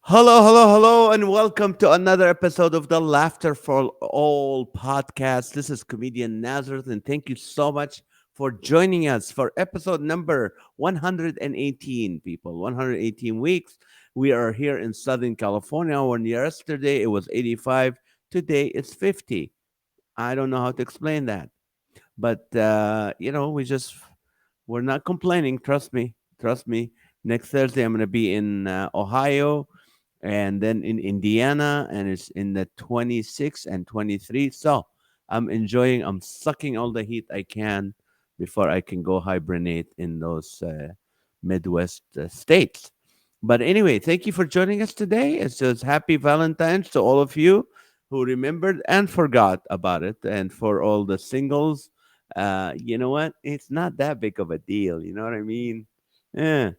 Hello, hello, hello, and welcome to another episode of the Laughter for All podcast. This is Comedian Nazareth, and thank you so much for joining us for episode number 118, people. 118 weeks. We are here in Southern California. When yesterday it was 85, today it's 50. I don't know how to explain that, but we're not complaining. Trust me, trust me. Next Thursday, I'm going to be in Ohio and then in Indiana, and it's in the 26 and 23. So I'm sucking all the heat I can before I can go hibernate in those Midwest states. But anyway, thank you for joining us today. It's just happy Valentine's to all of you who remembered and forgot about it. And for all the singles, you know what? It's not that big of a deal. You know what I mean? Yeah.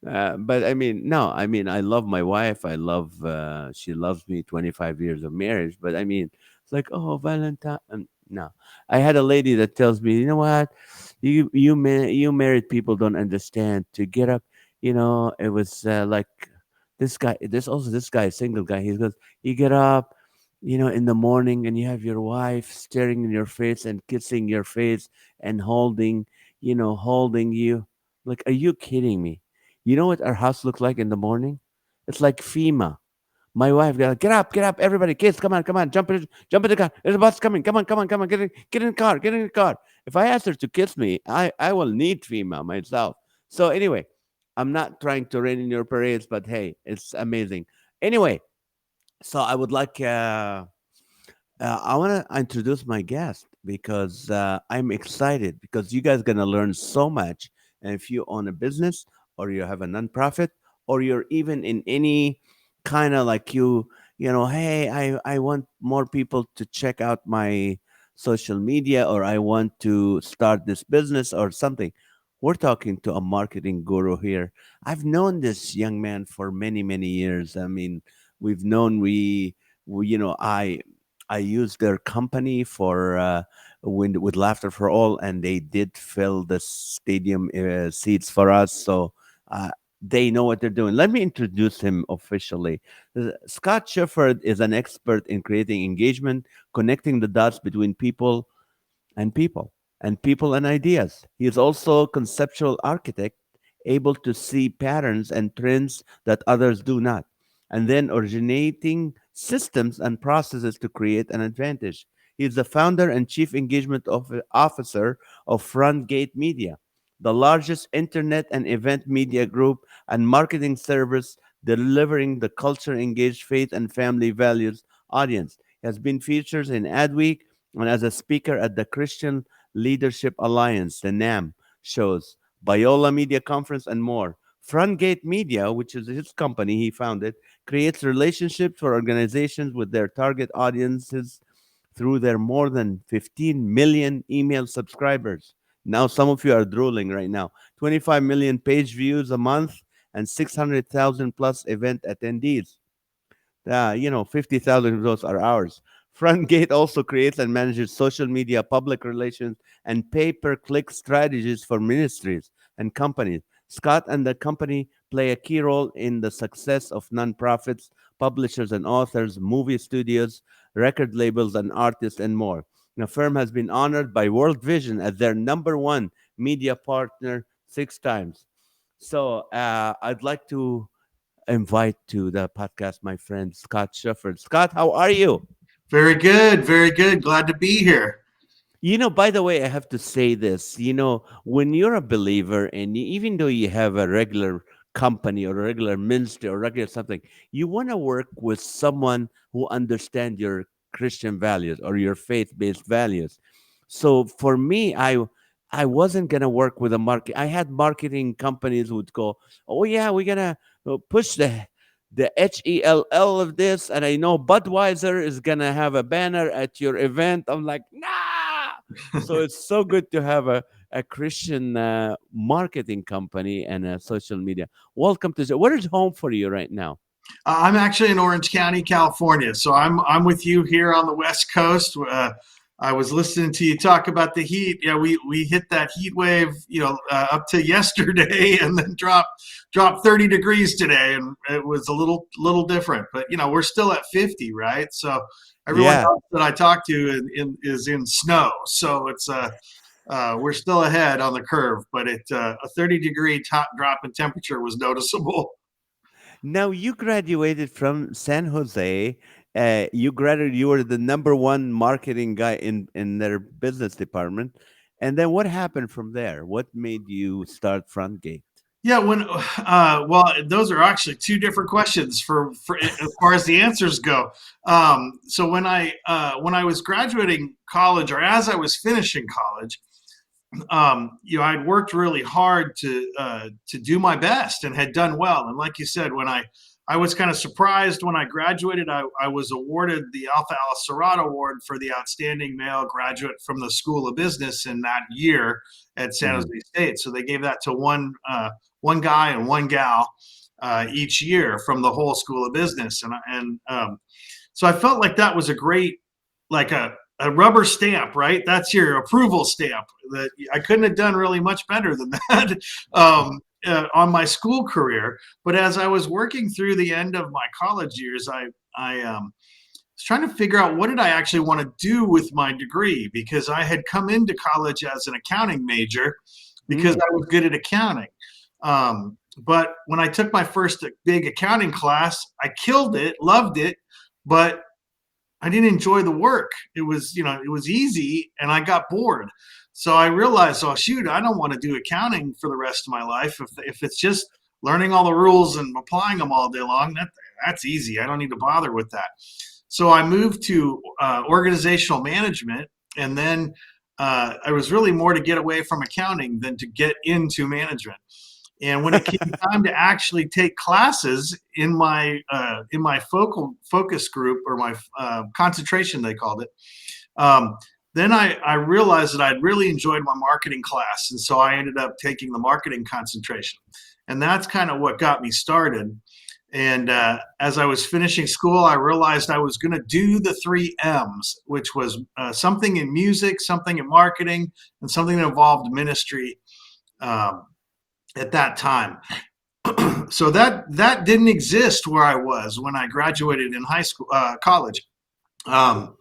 But I mean, no, I mean, I love my wife. She loves me 25 years of marriage. But I mean, it's like, oh, Valentine. No, I had a lady that tells me, you know what? You married people don't understand to get up. It was like this guy, this guy, single guy. He goes, you get up, in the morning and you have your wife staring in your face and kissing your face and holding you. Like, are you kidding me? You know what our house looks like in the morning? It's like FEMA. My wife got like, get up, everybody, kids, come on, jump in the car. There's a bus coming. Come on, get in the car, get in the car. If I ask her to kiss me, I will need FEMA myself. So anyway, I'm not trying to rain in your parades, but hey, it's amazing. Anyway, so I want to introduce my guest because I'm excited because you guys gonna learn so much. And if you own a business or you have a nonprofit or you're even in any kind of like hey, I want more people to check out my social media or I want to start this business or something. We're talking to a marketing guru here. I've known this young man for many, many years. I mean, we've known we I used their company for with Laughter for All, and they did fill the stadium seats for us. So uh, they know what they're doing. Let me introduce him officially. Scott Shuford is an expert in creating engagement, connecting the dots between and people people and ideas. He is also a conceptual architect, able to see patterns and trends that others do not, and then originating systems and processes to create an advantage. He is the founder and chief officer of FrontGate Media, the largest internet and event media group and marketing service delivering the culture engaged faith and family values audience. He has been featured in Adweek and as a speaker at the Christian Leadership Alliance, the NAM shows, Biola Media Conference, and more. FrontGate Media, which is his company he founded, creates relationships for organizations with their target audiences through their more than 15 million email subscribers. Now, some of you are drooling right now. 25 million page views a month and 600,000 plus event attendees. 50,000 of those are ours. FrontGate also creates and manages social media, public relations, and pay per click strategies for ministries and companies. Scott and the company play a key role in the success of nonprofits, publishers and authors, movie studios, record labels, and artists, and more. The firm has been honored by World Vision as their number one media partner 6 times. So I'd like to invite to the podcast my friend Scott Shuford. Scott, how are you? Very good. Very good. Glad to be here. By the way, I have to say this. When you're a believer and even though you have a regular company or a regular ministry or regular something, you want to work with someone who understands your Christian values or your faith-based values. So for me, I wasn't gonna work with a market. I had marketing companies who would go, "Oh yeah, we're gonna push the HELL of this," and I know Budweiser is gonna have a banner at your event. I'm like, nah. So it's so good to have a Christian marketing company and a social media. Welcome to where is home for you right now? I'm actually in Orange County, California, so I'm with you here on the West Coast. I was listening to you talk about the heat. Yeah, we hit that heat wave, up to yesterday, and then dropped 30 degrees today, and it was a little different. But we're still at 50, right? So everyone Yeah. else that I talk to is in snow. So it's we're still ahead on the curve, but a 30-degree top drop in temperature was noticeable. Now you graduated from San Jose. You graduated. You were the number one marketing guy in their business department. And then what happened from there? What made you start FrontGate? Yeah, well, those are actually two different questions for as far as the answers go. So when I was graduating college, or as I was finishing college, I'd worked really hard to do my best and had done well. And like you said, when I was kind of surprised when I graduated, I was awarded the Alpha Alicerate Award for the outstanding male graduate from the School of Business in that year at San Jose Mhm. State. So they gave that to one guy and one gal each year from the whole School of Business, and so I felt like that was a great, like a rubber stamp, right? That's your approval stamp. That I couldn't have done really much better than that on my school career. But as I was working through the end of my college years, I was trying to figure out what did I actually want to do with my degree, because I had come into college as an accounting major because Mm. I was good at accounting. But when I took my first big accounting class, I killed it, loved it, but I didn't enjoy the work. It was easy and I got bored. So I realized, oh shoot, I don't want to do accounting for the rest of my life. If it's just learning all the rules and applying them all day long, that's easy. I don't need to bother with that. So I moved to organizational management, and then I was really more to get away from accounting than to get into management. And when it came time to actually take classes in my focus group, or my concentration, they called it, um, then I realized that I'd really enjoyed my marketing class, and so I ended up taking the marketing concentration, and that's kind of what got me started. And as I was finishing school, I realized I was going to do the three M's, which was something in music, something in marketing, and something that involved ministry. Um, at that time, so that didn't exist where I was when I graduated in high school, college, um,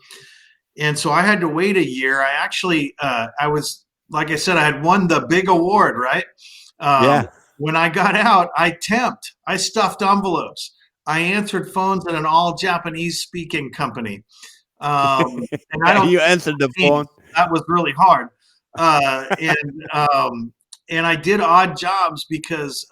and so I had to wait a year. I actually, I was, like I said, I had won the big award, right? Um, Yeah. when I got out, I stuffed envelopes, I answered phones at an all Japanese speaking company, and I Yeah. don't You answered the think phone. that was really hard, uh, and um, and I did odd jobs because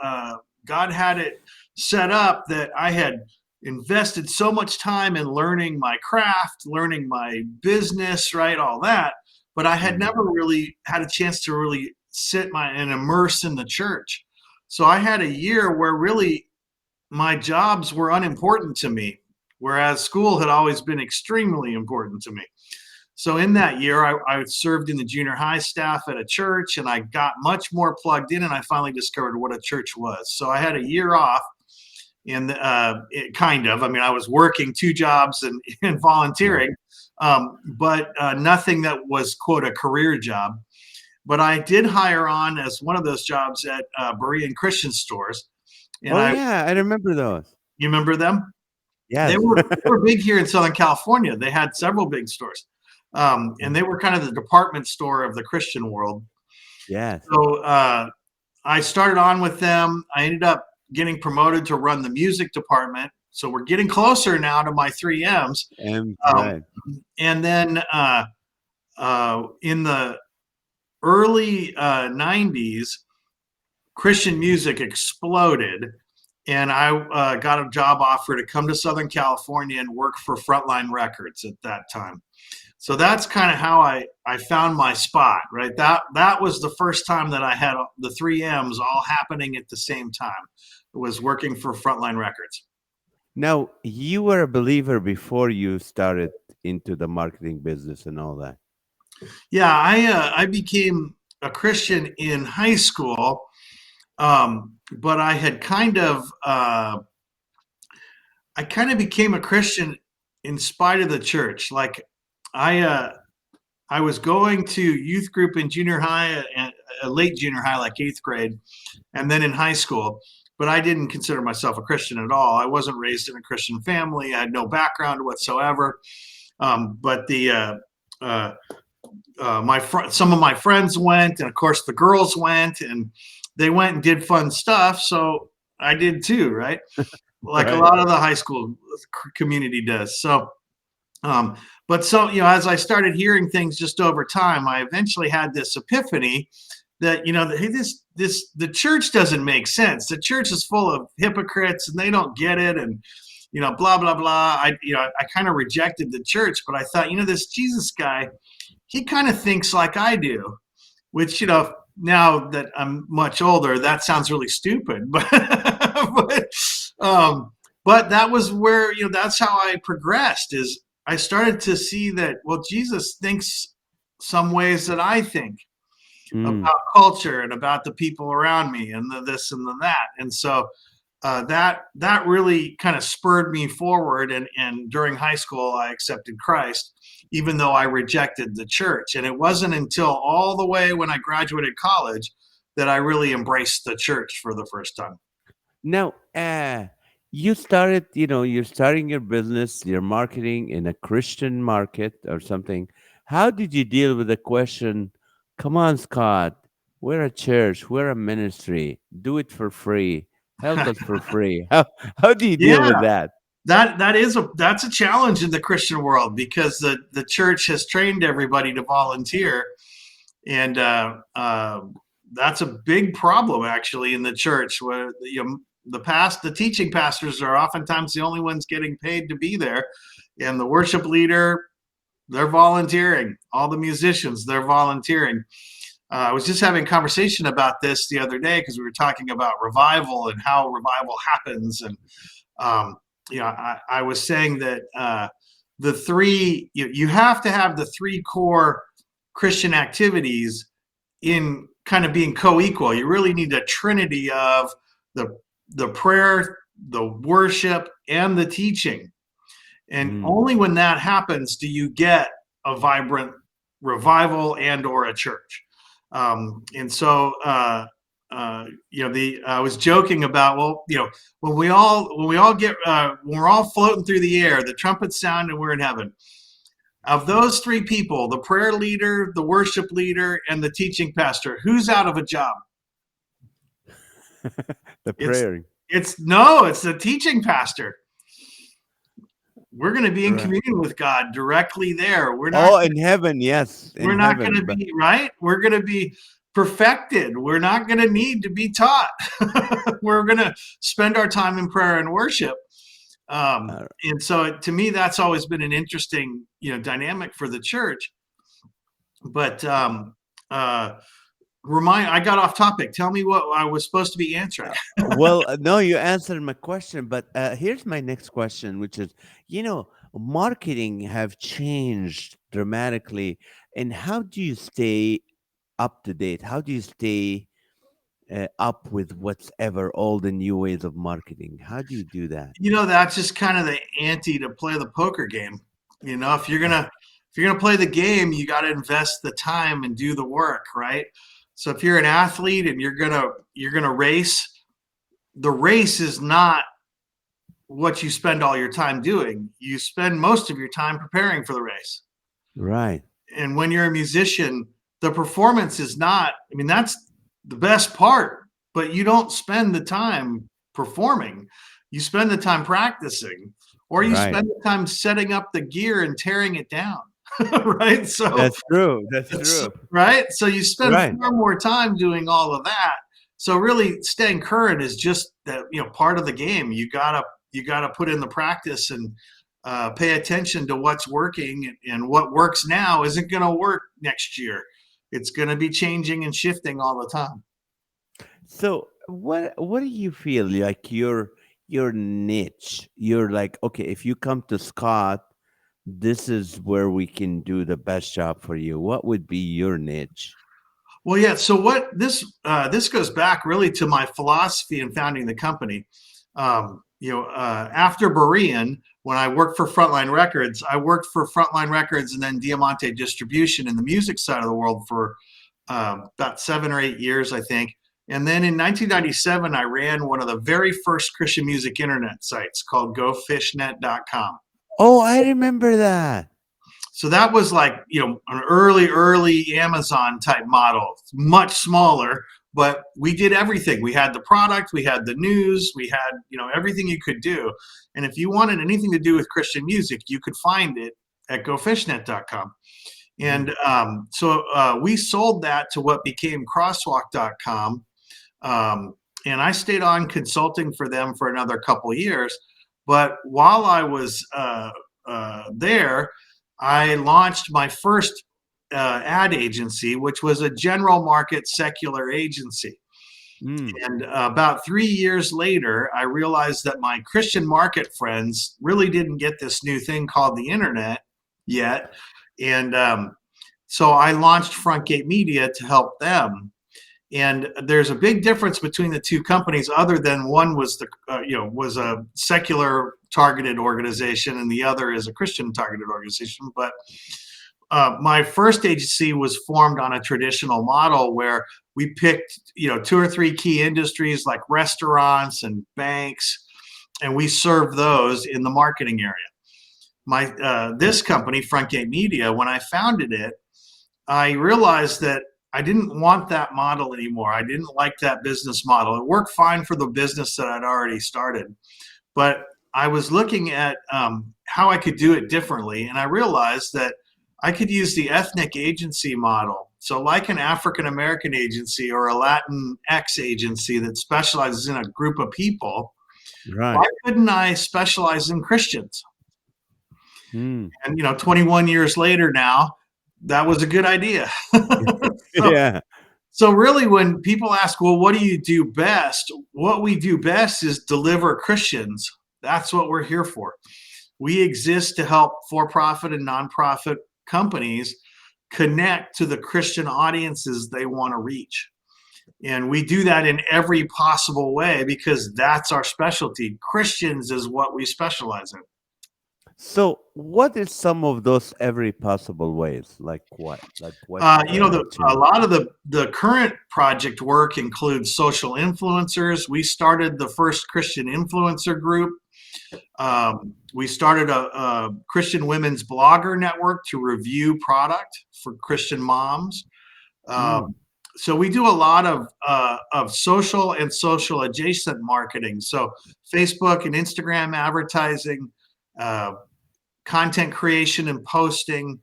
God had it set up that I had invested so much time in learning my craft, learning my business, right, all that, but I had Mm. never really had a chance to really sit and immerse in the church. So I had a year where really my jobs were unimportant to me, whereas school had always been extremely important to me. So in that year, I served in the junior high staff at a church, and I got much more plugged in, and I finally discovered what a church was. So I had a year off, and I mean, I was working two jobs and, and Yeah. volunteering, but nothing that was, quote, a career job. But I did hire on as one of those jobs at Berean Christian stores. And Oh yeah, I remember those. you remember them? They Yes. were big here in Southern California. They had several big stores, and they were kind of the department store of the Christian world. Yes. So I started on with them. I ended up getting promoted to run the music department. So we're getting closer now to my three M's. And Um, right. and then in the early 90s, Christian music exploded, and I got a job offer to come to Southern California and work for Frontline Records at that time. So that's kind of how I found my spot, right? That was the first time that I had the three M's all happening at the same time. It was working for Frontline Records. Now, you were a believer before you started into the marketing business and all that. Yeah, I became a Christian in high school, but I kind of became a Christian in spite of the church. Like I I was going to youth group in junior high and late junior high, like 8th grade, and then in high school. But I didn't consider myself a Christian at all. I wasn't raised in a Christian family. I had no background whatsoever. But uh, some of my friends went, and of course the girls went, and they went and did fun stuff. So I did too, right? Like a Right. lot of the high school community does. So, um, but so as I started hearing things just over time, I eventually had this epiphany that hey, the church doesn't make sense. The church is full of hypocrites, and they don't get it, and blah blah blah. I kind of rejected the church, but I thought, this Jesus guy, he kind of thinks like I do, which now that I'm much older, that sounds really stupid, but um, but that was where that's how I progressed. Is I started to see that, well, Jesus thinks some ways that I think Mm. about culture and about the people around me and the this and the that. And so that really kind of spurred me forward. And during high school, I accepted Christ, even though I rejected the church. And it wasn't until all the way when I graduated college that I really embraced the church for the first time. Now, you started, you're starting your business, your marketing in a Christian market or something. How did you deal with the question, come on, Scott, we're a church, we're a ministry, do it for free, help us for free. How do you deal Yeah, with that? that's a challenge in the Christian world, because the church has trained everybody to volunteer, and that's a big problem actually in the church, where the teaching pastors are oftentimes the only ones getting paid to be there, and the worship leader, they're volunteering. All the musicians, they're volunteering. I was just having a conversation about this the other day, because we were talking about revival and how revival happens. And um, I was saying that the three you have to have the three core Christian activities in kind of being co-equal. You really need a trinity of the prayer, the worship, and the teaching. And Mm. only when that happens do you get a vibrant revival and or a church. And so I was joking about, well, when we all get when we're all floating through the air, the trumpets sound and we're in heaven. Of those three people, the prayer leader, the worship leader, and the teaching pastor, who's out of a job? The It's prayer. it's the teaching pastor. We're going to be in Right. communion with God directly there. Oh, in heaven, yes, in We're not going heaven. to But be right. We're going to be perfected. We're not going to need to be taught. We're going to spend our time in prayer and worship. uh, And so, to me, that's always been an interesting, dynamic for the church. But I got off topic. Tell me what I was supposed to be answering. well, no, you answered my question, but here's my next question, which is, marketing have changed dramatically, and how do you stay up to date? How do you stay up with what's ever all the new ways of marketing? How do you do that? That's just kind of the ante to play the poker game. If you're gonna play the game, you got to invest the time and do the work, right? So if you're an athlete and you're gonna race, the race is not what you spend all your time doing. You spend most of your time preparing for the race. Right, And when you're a musician, the performance is not, I mean, that's the best part, but you don't spend the time performing. You spend the time practicing, or you right. spend the time setting up the gear and tearing it down. Right. So That's true. That's it's true. right. So you spend Right. far more time doing all of that. So really staying current is just that, part of the game. You gotta put in the practice and pay attention to what's working, and what works now isn't going to work next year. It's going to be changing and shifting all the time. So what do you feel like your niche? You're like, okay, if you come to Scott, this is where we can do the best job for you. What would be your niche? Well, yeah. So what this goes back really to my philosophy in founding the company. after Berean, when I worked for Frontline Records, I worked for Frontline Records and then Diamante Distribution in the music side of the world for about 7 or 8 years, I think. And then in 1997, I ran one of the very first Christian music internet sites called GoFishNet.com. Oh, I remember that. So that was like, an early Amazon type model, much smaller, but we did everything. We had the product, we had the news, we had, everything you could do. And if you wanted anything to do with Christian music, you could find it at gofishnet.com. And Mm. so we sold that to what became crosswalk.com. And I stayed on consulting for them for another couple of years. But while I was there, I launched my first ad agency, which was a general market secular agency. Mm. And about 3 years later, I realized that my Christian market friends really didn't get this new thing called the internet yet. And so I launched FrontGate Media to help them. And there's a big difference between the two companies, other than one was was a secular targeted organization, and the other is a Christian targeted organization. But my first agency was formed on a traditional model where we picked 2 or 3 key industries like restaurants and banks, and we served those in the marketing area. This company, FrontGate Media, when I founded it, I realized that I didn't want that model anymore. I didn't like that business model. It worked fine for the business that I'd already started, but I was looking at how I could do it differently, and I realized that I could use the ethnic agency model. So, like an African American agency or a Latin X agency that specializes in a group of people, why Right. couldn't I specialize in Christians? Mm. And 21 years later now, that was a good idea. so, Yeah. so really, when people ask, well, what do you do best? What we do best is deliver Christians. That's what we're here for. We exist to help for-profit and nonprofit companies connect to the Christian audiences they want to reach. And we do that in every possible way because that's our specialty. Christians is what we specialize in. So, what is some of those every possible ways? Like what? Like what? A lot of the current project work includes social influencers. We started the first Christian influencer group. We started a Christian women's blogger network to review product for Christian moms. Mm. So we do a lot of social and social adjacent marketing. So Facebook and Instagram advertising, uh, content creation and posting,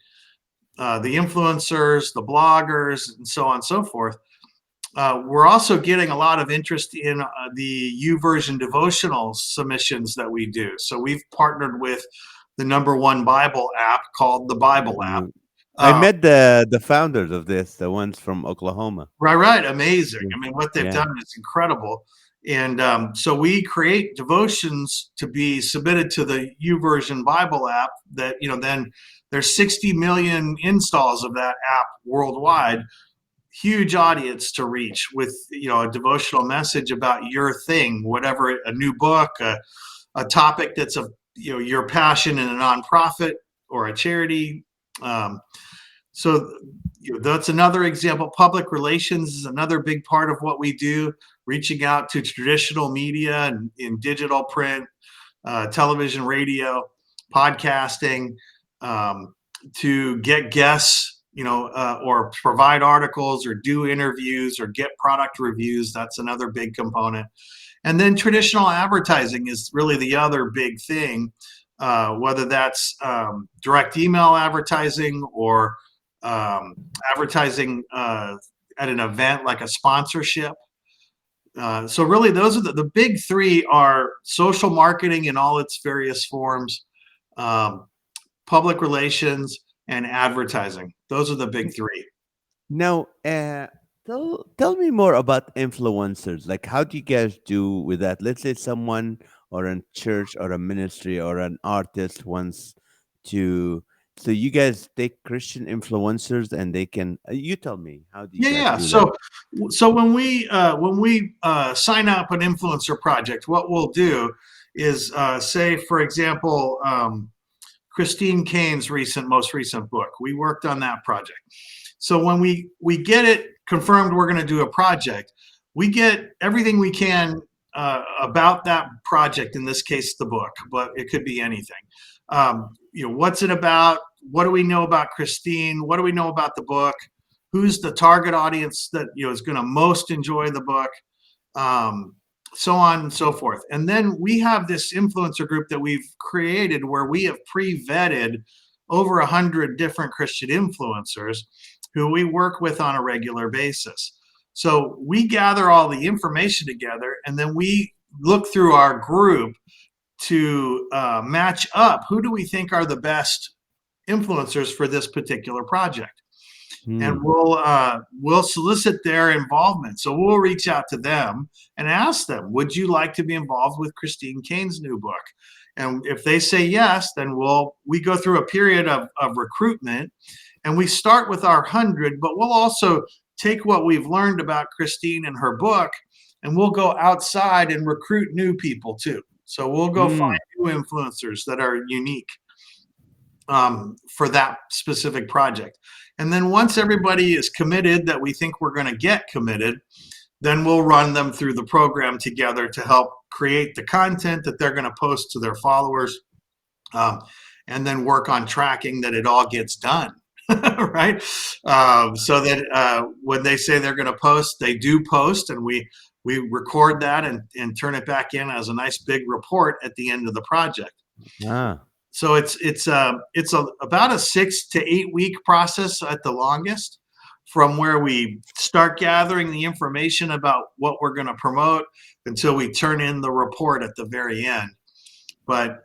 the influencers, the bloggers, and so on and so forth. We're also getting a lot of interest in the YouVersion devotional submissions that we do. So we've partnered with the #1 Bible app called the Bible app. Mm. I Uh, met the founders of this, the ones from Oklahoma. right, amazing. Yeah. I mean, what they've Yeah. done is incredible. And so we create devotions to be submitted to the YouVersion Bible app. That then there's 60 million installs of that app worldwide. Huge audience to reach with a devotional message about your thing, whatever, a new book, a topic that's of your passion in a nonprofit or a charity. So that's another example. Public relations is another big part of what we do, reaching out to traditional media and in digital print, television, radio, podcasting, to get guests, or provide articles or do interviews or get product reviews. That's another big component. And then traditional advertising is really the other big thing, whether that's direct email advertising or advertising at an event like a sponsorship. So really, those are the big three are social marketing in all its various forms, um, public relations, and advertising. Those are the big three. Now, tell me more about influencers. Like, how do you guys do with that? Let's say someone or a church or a ministry or an artist wants to. So you guys take Christian influencers and they can. You tell me, how do you Yeah, guys yeah. do that? So when we sign up an influencer project, what we'll do is say, for example, Christine Kane's most recent book. We worked on that project. So when we get it confirmed we're going to do a project, we get everything we can about that project. In this case, the book, but it could be anything. What's it about? What do we know about Christine? What do we know about the book? Who's the target audience that is going to most enjoy the book? So on and so forth. And then we have this influencer group that we've created where we have pre-vetted over 100 different Christian influencers who we work with on a regular basis. So we gather all the information together, and then we look through our group to match up who do we think are the best influencers for this particular project. And we'll solicit their involvement. So we'll reach out to them and ask them, would you like to be involved with Christine Kane's new book? And if they say yes, then we go through a period of recruitment, and we start with our 100, but we'll also take what we've learned about Christine and her book, and we'll go outside and recruit new people too. So we'll go find new influencers that are unique for that specific project. And then once everybody is committed that we think we're going to get committed, then we'll run them through the program together to help create the content that they're going to post to their followers, and then work on tracking that it all gets done. Right? So that when they say they're going to post, they do post, and we record that and turn it back in as a nice big report at the end of the project. So it's about a 6 to 8 week process at the longest, from where we start gathering the information about what we're going to promote until we turn in the report at the very end. But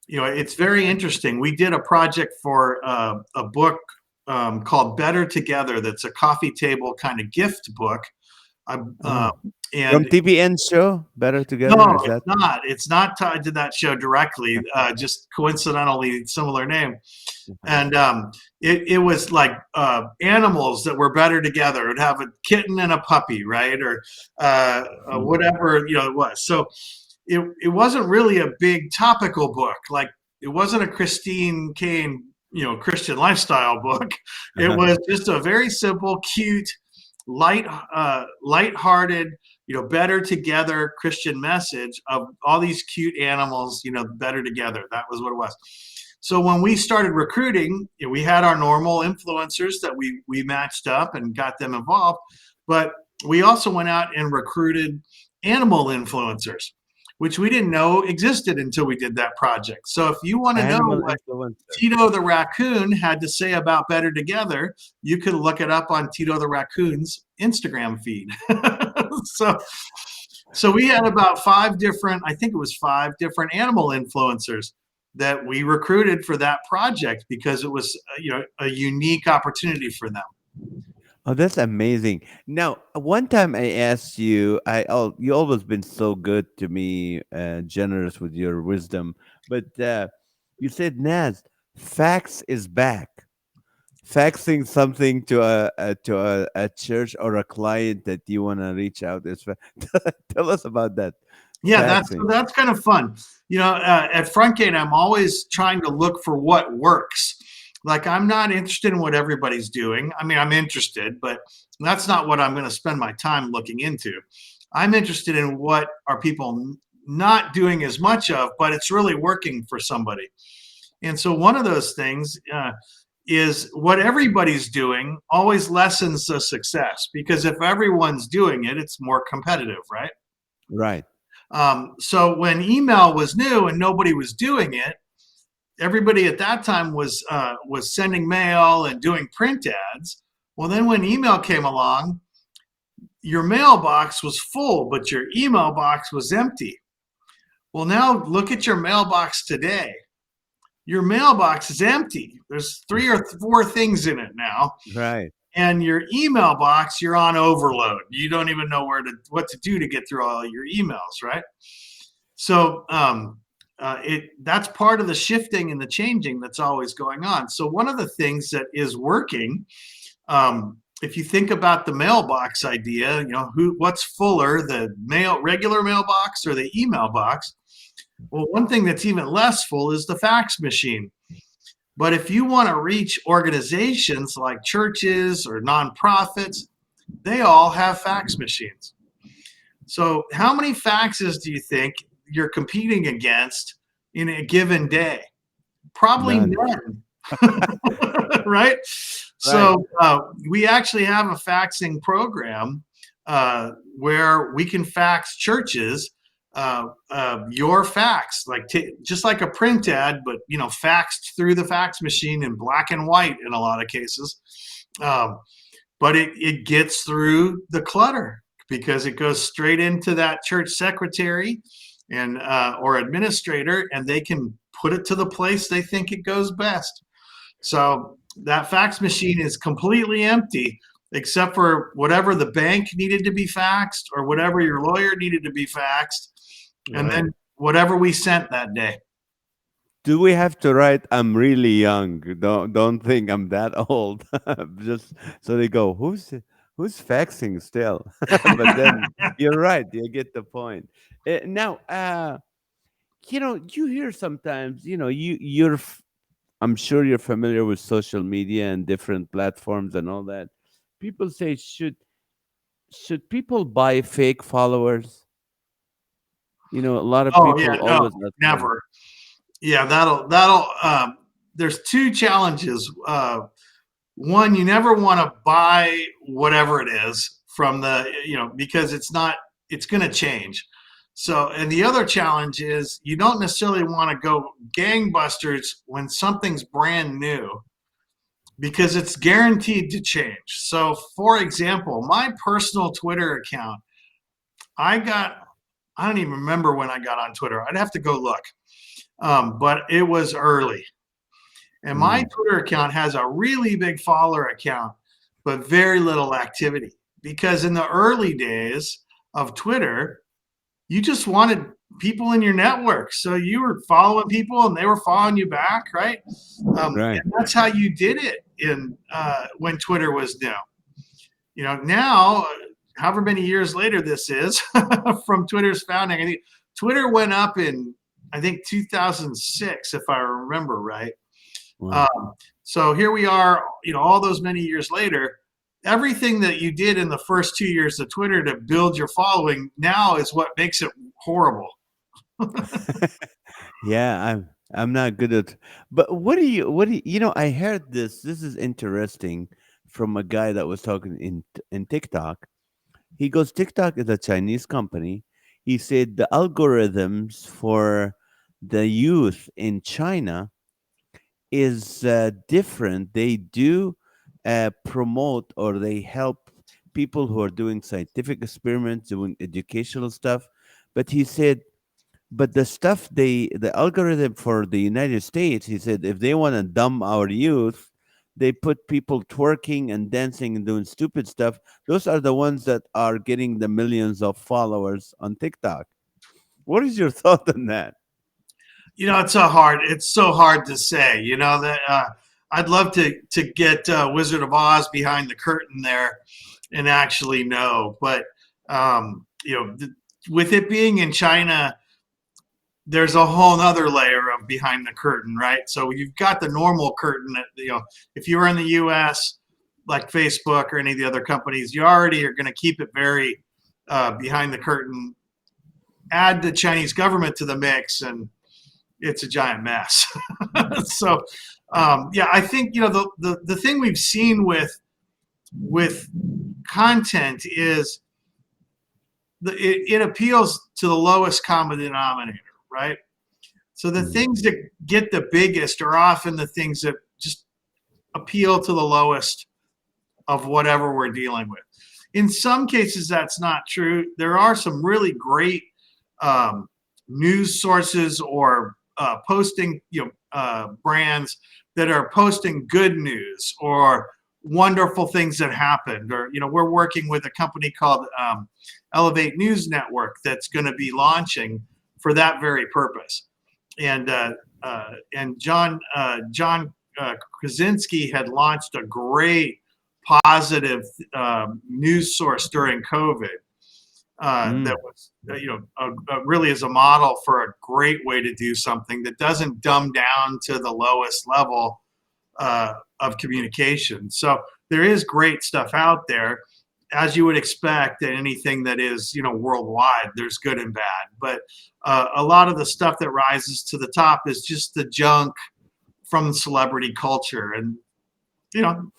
it's very interesting. We did a project for a book called Better Together. That's a coffee table kind of gift book. From TPN show, Better Together? No, it's not. It's not tied to that show directly, just coincidentally similar name. And it was like animals that were better together. It would have a kitten and a puppy, right? Or whatever it was. So it wasn't really a big topical book. Like, it wasn't a Christine Kane, Christian lifestyle book. It was just a very simple, cute, light-hearted, better together Christian message of all these cute animals, better together. That was what it was. So when we started recruiting, we had our normal influencers that we matched up and got them involved, but we also went out and recruited animal influencers, which we didn't know existed until we did that project. So if you want to know what Tito the Raccoon had to say about Better Together, you can look it up on Tito the Raccoon's Instagram feed. So we had about 5 different animal influencers that we recruited for that project because it was a unique opportunity for them. Oh, that's amazing. Now, one time I asked you, you always been so good to me, generous with your wisdom, but you said, Naz, fax is back. Faxing something to a church or a client that you want to reach out is. Tell us about that. Yeah, that's kind of fun. At FrontGate, I'm always trying to look for what works. Like, I'm not interested in what everybody's doing. I mean, I'm interested, but that's not what I'm going to spend my time looking into. I'm interested in what are people not doing as much of, but it's really working for somebody. And so one of those things is what everybody's doing always lessens the success, because if everyone's doing it, it's more competitive, right? Right. So when email was new and nobody was doing it, everybody at that time was sending mail and doing print ads. Well, then when email came along, your mailbox was full, but your email box was empty. Well, now look at your mailbox today. Your mailbox is empty. There's 3 or 4 things in it now. Right. And your email box, you're on overload. You don't even know what to do to get through all your emails, right? So that's part of the shifting and the changing that's always going on. So one of the things that is working, if you think about the mailbox idea, what's fuller, the regular mailbox or the email box? Well, one thing that's even less full is the fax machine. But if you want to reach organizations like churches or nonprofits, they all have fax machines. So, how many faxes do you think you're competing against in a given day? Probably None. none. Right? Right. So, we actually have a faxing program where we can fax churches your fax, like just like a print ad, but faxed through the fax machine in black and white in a lot of cases. Um, but it gets through the clutter because it goes straight into that church secretary and or administrator, and they can put it to the place they think it goes best. So that fax machine is completely empty except for whatever the bank needed to be faxed or whatever your lawyer needed to be faxed, and Right. then whatever we sent that day. Do we have to write I'm really young? Don't think I'm that old. Just so they go, who's faxing still? But then you're right, you get the point. Now, you hear sometimes, I'm sure you're familiar with social media and different platforms and all that. People say, should people buy fake followers? A lot of Oh yeah, people no, always ask me. never. Yeah, that'll. There's two challenges. One, you never want to buy whatever it is from because it's going to change. So, and the other challenge is you don't necessarily want to go gangbusters when something's brand new because it's guaranteed to change. So, for example, my personal Twitter account, I got, I don't even remember when I got on Twitter. I'd have to go look. But it was early. And my Mm, Twitter account has a really big follower account, but very little activity. Because in the early days of Twitter, you just wanted people in your network. So you were following people and they were following you back, right? right. And that's how you did it in when Twitter was new. Now, however many years later this is from Twitter's founding, I think Twitter went up in, I think, 2006, if I remember right. Wow. Um, so here we are, all those many years later. Everything that you did in the first 2 years of Twitter to build your following now is what makes it horrible. Yeah, I'm not good at. But what do you? I heard this. This is interesting from a guy that was talking in TikTok. He goes, TikTok is a Chinese company. He said the algorithms for the youth in China is different. They do promote, or they help people who are doing scientific experiments, doing educational stuff. But he said, but the algorithm for the United States, he said, if they want to dumb our youth, they put people twerking and dancing and doing stupid stuff. Those are the ones that are getting the millions of followers on TikTok. What is your thought on that? It's so hard to say. That I'd love to get Wizard of Oz behind the curtain there and actually know, but with it being in China, there's a whole other layer of behind the curtain, right? So you've got the normal curtain that, if you were in the US, like Facebook or any of the other companies, you already are going to keep it very behind the curtain, add the Chinese government to the mix, and it's a giant mess. So, yeah, I think, the thing we've seen with content is it appeals to the lowest common denominator, right? So the Mm, things that get the biggest are often the things that just appeal to the lowest of whatever we're dealing with. In some cases, that's not true. There are some really great um, news sources or posting, brands that are posting good news or wonderful things that happened. Or, we're working with a company called Elevate News Network that's going to be launching for that very purpose. And John Krasinski had launched a great positive news source during COVID. Mm. that was, really is a model for a great way to do something that doesn't dumb down to the lowest level of communication. So there is great stuff out there, as you would expect. And anything that is, worldwide, there's good and bad. But a lot of the stuff that rises to the top is just the junk from celebrity culture. And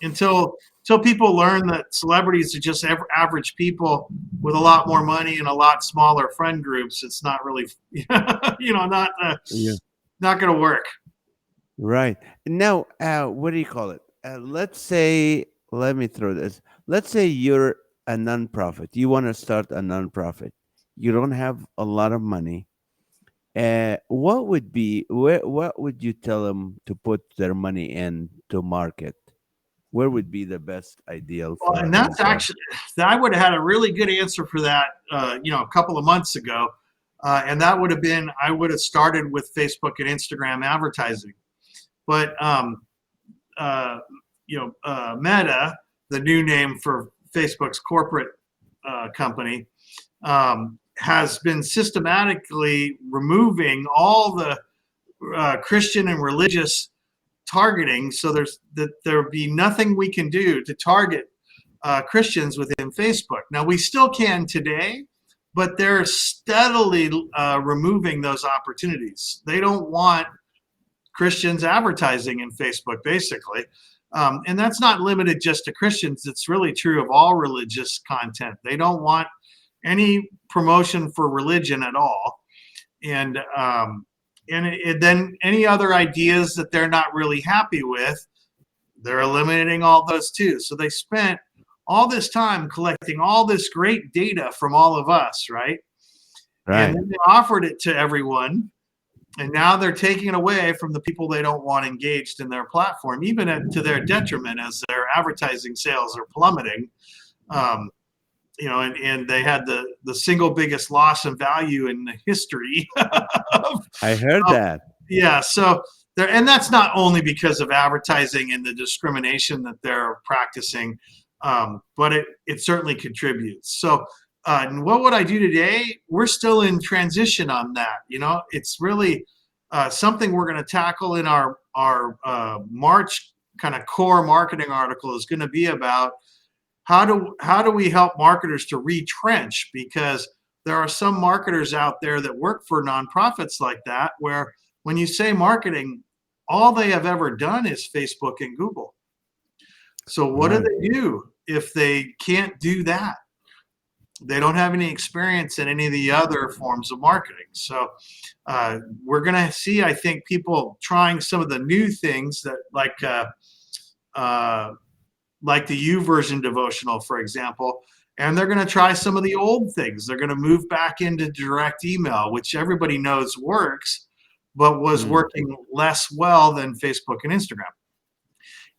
until people learn that celebrities are just average people with a lot more money and a lot smaller friend groups, it's not really, Yeah. not going to work. Right. Now, what do you call it? Let's say, let me throw this. Let's say you're a nonprofit. You want to start a nonprofit. You don't have a lot of money. What would you tell them to put their money in to market? Where would be the best ideal Well, for a and that's nonprofit? actually, I would have had a really good answer for that, a couple of months ago. And that would have been, I would have started with Facebook and Instagram advertising. But, Meta, the new name for Facebook's corporate company, has been systematically removing all the Christian and religious targeting. So there would be nothing we can do to target Christians within Facebook. Now we still can today, but they're steadily removing those opportunities. They don't want Christians advertising in Facebook, basically. And that's not limited just to Christians. It's really true of all religious content. They don't want any promotion for religion at all. And then any other ideas that they're not really happy with, they're eliminating all those too. So they spent all this time collecting all this great data from all of us, right? And Right. then they offered it to everyone. And now they're taking it away from the people they don't want engaged in their platform, even to their detriment, as their advertising sales are plummeting. Um, and they had the single biggest loss in value in the history of, I heard of that. yeah. So there, and that's not only because of advertising and the discrimination that they're practicing, but it certainly contributes. So what would I do today? We're still in transition on that. It's really something we're going to tackle in our March kind of core marketing article, is going to be about how do we help marketers to retrench, because there are some marketers out there that work for nonprofits like that, where when you say marketing, all they have ever done is Facebook and Google. So what do Right. they do if they can't do that? They don't have any experience in any of the other forms of marketing. So we're going to see, I think, people trying some of the new things that like the YouVersion devotional, for example, and they're going to try some of the old things. They're going to move back into direct email, which everybody knows works, but was Mm. working less well than Facebook and Instagram.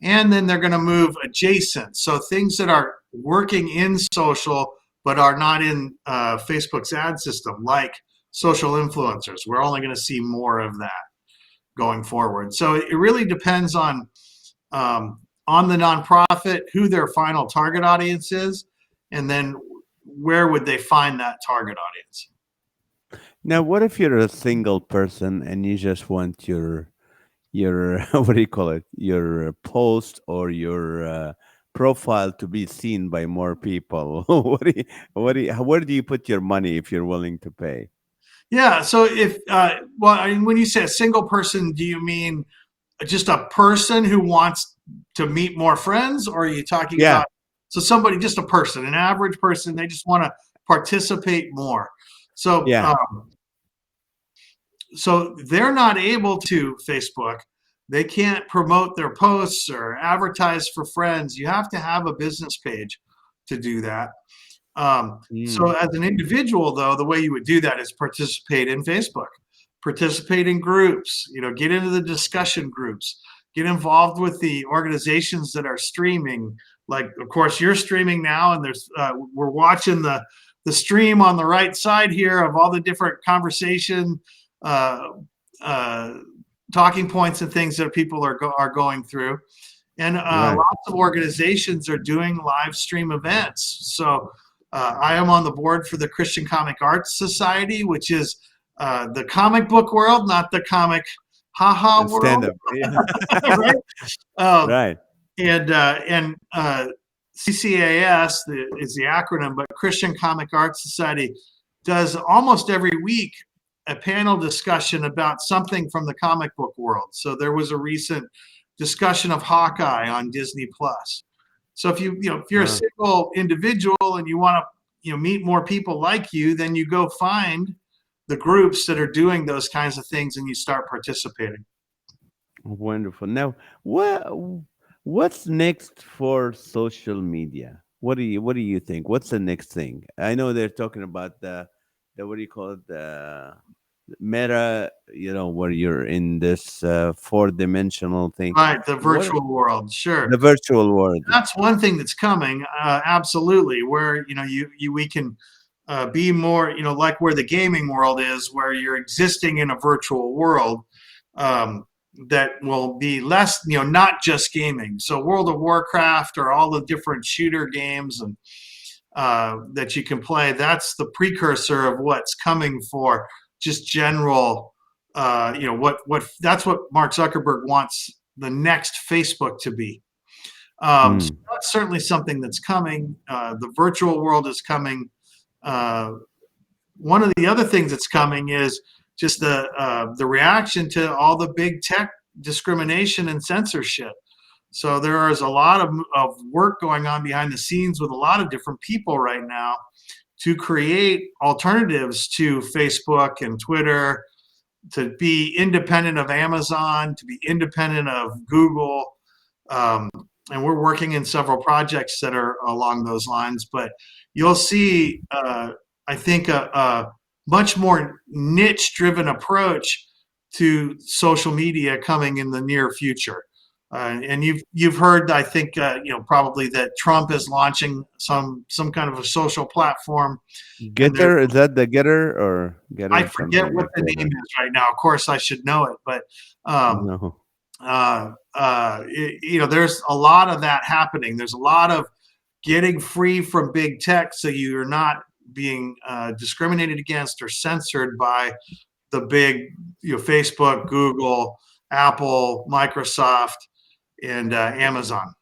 And then they're going to move adjacent. So things that are working in social, but are not in Facebook's ad system, like social influencers. We're only going to see more of that going forward. So it really depends on the nonprofit, who their final target audience is, and then where would they find that target audience. Now, what if you're a single person and you just want your what do you call it? Your post or your profile to be seen by more people. Where do you put your money if you're willing to pay? Yeah. So if I mean, when you say a single person, do you mean just a person who wants to meet more friends, or are you talking Yeah. about somebody, just a person, an average person, they just want to participate more? So Yeah. so they're not able to Facebook. They can't promote their posts or advertise for friends. You have to have a business page to do that. So Mm. as an individual, though, the way you would do that is participate in Facebook, participate in groups, get into the discussion groups, get involved with the organizations that are streaming. Like, of course, you're streaming now, and we're watching the stream on the right side here of all the different conversation, uh, uh, talking points and things that people are going through. And Right. lots of organizations are doing live stream events. So I am on the board for the Christian Comic Arts Society, which is the comic book world, not the comic haha Stand world, up. Yeah. right? Um, Right. and CCAS is the acronym, but Christian Comic Arts Society does almost every week a panel discussion about something from the comic book world. So there was a recent discussion of Hawkeye on Disney Plus. So if you're a Uh, single individual and you want to meet more people like you, then you go find the groups that are doing those kinds of things and you start participating. Wonderful. Now, what what's next for social media? What do you think? What's the next thing? I know they're talking about the what do you call it? The meta, where you're in this four-dimensional thing. Right, the What virtual world, sure. the virtual world? That's one thing that's coming, absolutely. Where we can be more, like where the gaming world is, where you're existing in a virtual world um, that will be less, not just gaming. So World of Warcraft or all the different shooter games and that you can play. That's the precursor of what's coming for just general. What that's what Mark Zuckerberg wants the next Facebook to be. So Mm. that's certainly something that's coming. The virtual world is coming. Uh, One of the other things that's coming is just the reaction to all the big tech discrimination and censorship. So there is a lot of work going on behind the scenes with a lot of different people right now to create alternatives to Facebook and Twitter, to be independent of Amazon, to be independent of Google. Um, and we're working in several projects that are along those lines. But you'll see, I think, a much more niche-driven approach to social media coming in the near future. And you've heard, I think, probably that Trump is launching some kind of a social platform, and there Getter, is that the Getter or I Getter forget something what like the that? name is right now. Of course, I should know it, but um, No. there's a lot of that happening. There's a lot of getting free from big tech, so you're not being discriminated against or censored by the big, Facebook, Google, Apple, Microsoft, and Amazon.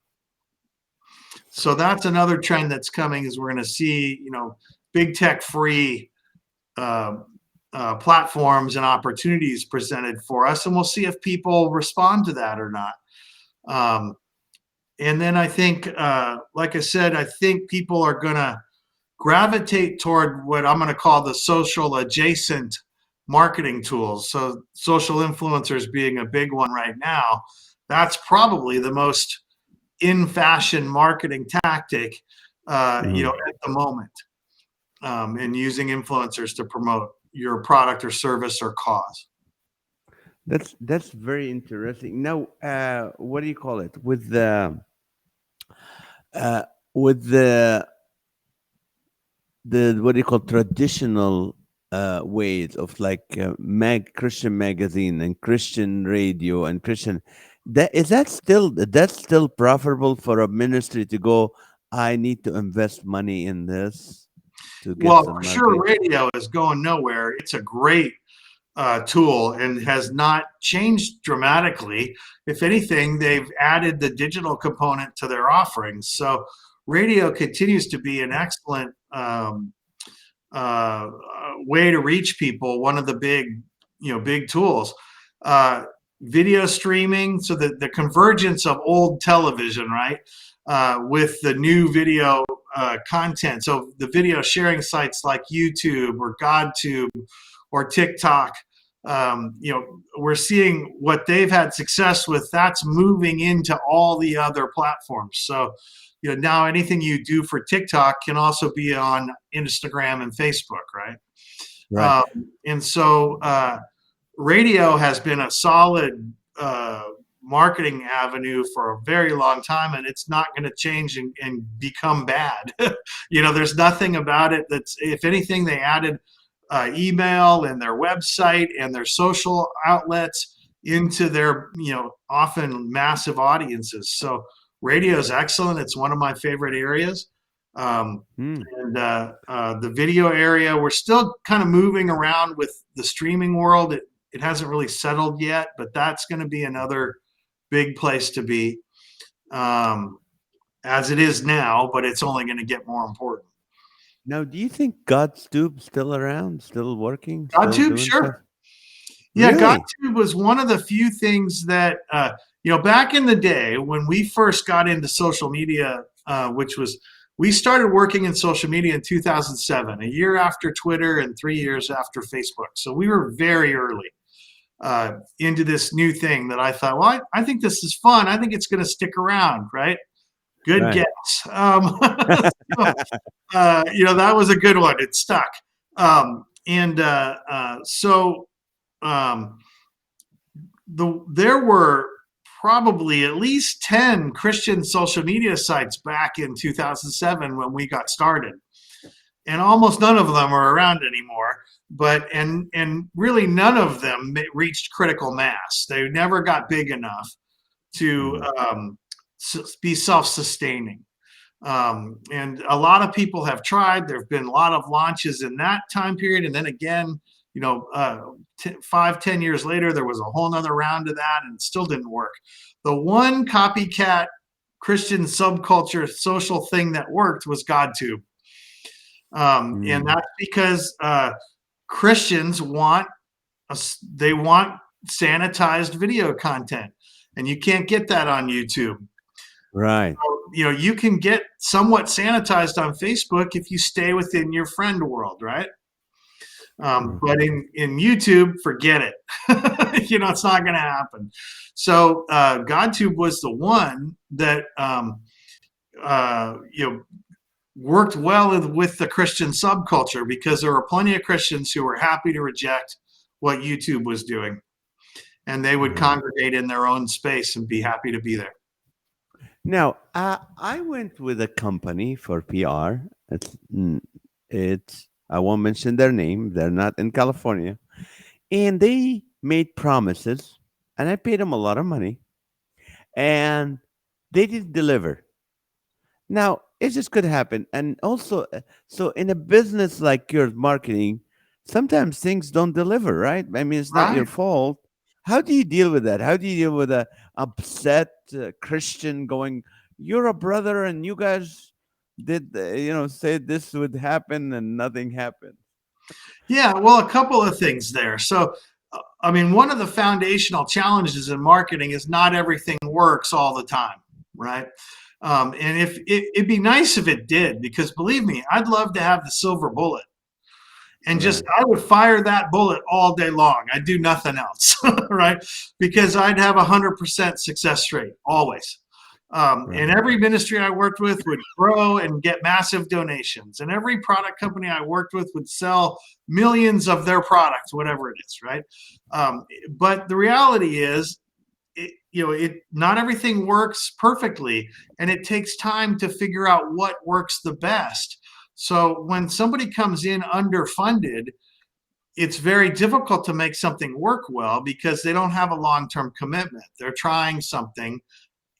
So that's another trend that's coming. Is we're going to see, big tech free uh, platforms and opportunities presented for us, and we'll see if people respond to that or not. Um, and then I think, like I said, I think people are going to gravitate toward what I'm going to call the social adjacent marketing tools. So social influencers being a big one right now. That's probably the most in fashion marketing tactic, Mhm. at the moment, and using influencers to promote your product or service or cause. That's very interesting. Now, what do you call it? Uh, with the what do you call traditional ways of like Christian magazine and Christian radio and Christian, that's still profitable for a ministry to go, I need to invest money in this to get Well, some for sure, market. radio is going nowhere. It's a great tool and has not changed dramatically. If anything, they've added the digital component to their offerings. So radio continues to be an excellent way to reach people. One of the big tools. Uh, Video streaming, so the convergence of old television, right, with the new video content. So the video sharing sites like YouTube or GodTube or TikTok, we're seeing what they've had success with. That's moving into all the other platforms. So, now anything you do for TikTok can also be on Instagram and Facebook, right? Right. And so radio has been a solid marketing avenue for a very long time, and it's not going to change and become bad. There's nothing about it that's, if anything, they added email and their website and their social outlets into their, often massive audiences. So radio is excellent. It's one of my favorite areas. Um, Hmm. and the video area, we're still kind of moving around with the streaming world. It hasn't really settled yet, but that's going to be another big place to be, um, as it is now, but it's only going to get more important. Now, do you think God's Tube still around, still working, still GodTube, doing stuff? sure. Yeah, Really? GodTube was one of the few things that, back in the day when we first got into social media, which was, we started working in social media in 2007, a year after Twitter and 3 years after Facebook. So we were very early into this new thing that I thought, well, I think this is fun. I think it's going to stick around, right? Good Right. guess. So, that was a good one. It stuck. And so um, there were probably at least 10 Christian social media sites back in 2007 when we got started. And almost none of them are around anymore. But and really none of them reached critical mass. They never got big enough to Mhm. be self-sustaining. And a lot of people have tried. There have been a lot of launches in that time period, and then again, 5-10 years later, there was a whole nother round of that, and it still didn't work. The one copycat Christian subculture social thing that worked was GodTube, and Mm. that's because Christians they want sanitized video content, and you can't get that on YouTube. Right. You can get somewhat sanitized on Facebook if you stay within your friend world, right? But Okay. in YouTube, forget it. It's not going to happen. So GodTube was the one that worked well with the Christian subculture, because there were plenty of Christians who were happy to reject what YouTube was doing, and they would Right. congregate in their own space and be happy to be there. Now, I went with a company for PR. It's I won't mention their name. They're not in California, and they made promises, and I paid them a lot of money, and they didn't deliver. Now, it just could happen. And also, so in a business like yours, marketing, sometimes things don't deliver, right? I mean, it's not your Right. fault. How do you deal with that? How do you deal with a upset Christian going, "You're a brother, and you guys did, say this would happen, and nothing happened." Yeah, well, a couple of things there. So, I mean, one of the foundational challenges in marketing is not everything works all the time, right? And if it'd be nice if it did, because believe me, I'd love to have the silver bullet, and just Right, I would fire that bullet all day long. I'd do nothing else, right? Because I'd have 100% success rate always. And right, every ministry I worked with would grow and get massive donations. And every product company I worked with would sell millions of their products, whatever it is, right? But the reality is, not everything works perfectly, and it takes time to figure out what works the best. So when somebody comes in underfunded, it's very difficult to make something work well because they don't have a long-term commitment. They're trying something,